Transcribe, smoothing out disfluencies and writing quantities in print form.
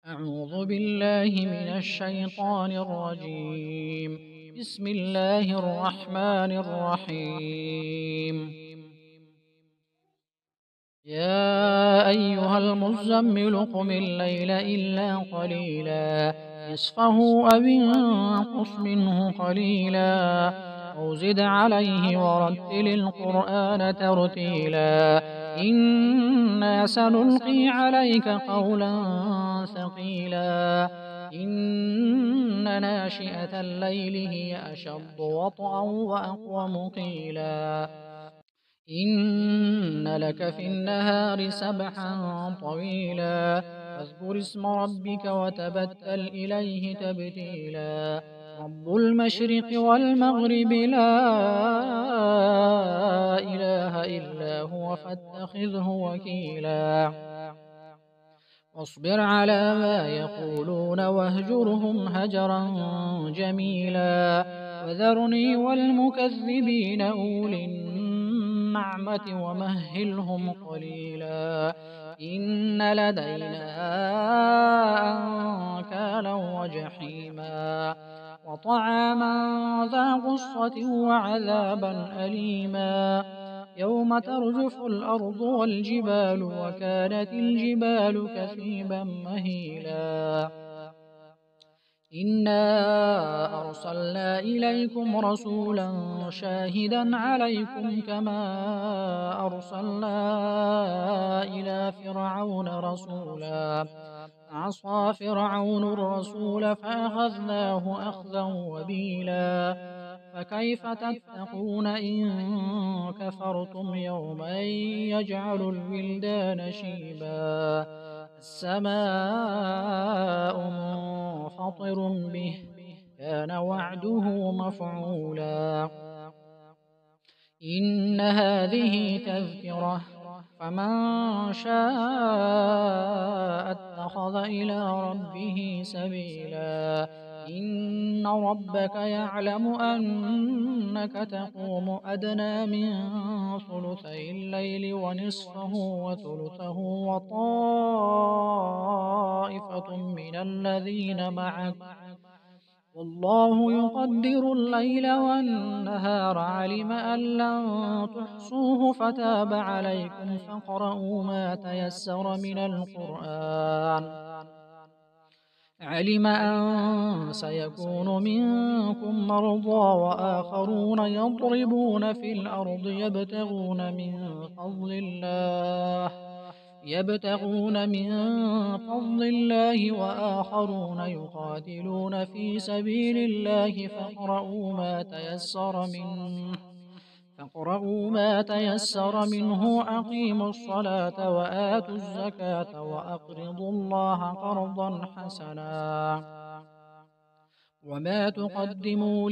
أعوذ بالله من الشيطان الرجيم. بسم الله الرحمن الرحيم. يا أيها المزمل قم الليل إلا قليلا نصفه أو انقص منه قليلا أو زد عليه ورتل القرآن ترتيلا إنا سنلقي عليك قولا ثقيلا إن ناشئة الليل هي أشد وطئا وأقوم قيلا إن لك في النهار سبحا طويلا فاذكر اسم ربك وتبتل إليه تبتيلا رب المشرق والمغرب لا إله إلا هو فاتخذه وكيلا واصبر على ما يقولون واهجرهم هجرا جميلا وذرني والمكذبين أولي النعمة ومهلهم قليلا إن لدينا أنكالا وجحيما وطعاما ذا غصة وعذابا أليما يوم ترجف الأرض والجبال وكانت الجبال كثيبا مهيلا إنا أرسلنا إليكم رسولا شاهدا عليكم كما أرسلنا إلى فرعون رسولا عصى فرعون الرسول فأخذناه أخذا وبيلا فكيف تتقون إن كفرتم يوما يجعل الولدان شيبا السماء منفطر به كان وعده مفعولا إن هذه تذكرة فمن شاء اتخذ إلى ربه سبيلا إن ربك يعلم أنك تقوم أدنى من ثلثي الليل ونصفه وثلثه وطائفة من الذين معك والله يقدر الليل والنهار علم أن لن تحصوه فتاب عليكم فاقرؤوا ما تيسر من القرآن علم أن سيكون منكم مرضى وآخرون يضربون في الأرض يبتغون من فضل الله وآخرون يقاتلون في سبيل الله فاقرؤوا ما تيسر منه أقيموا الصلاة وآتوا الزكاة وأقرضوا الله قرضا حسنا وما تقدموا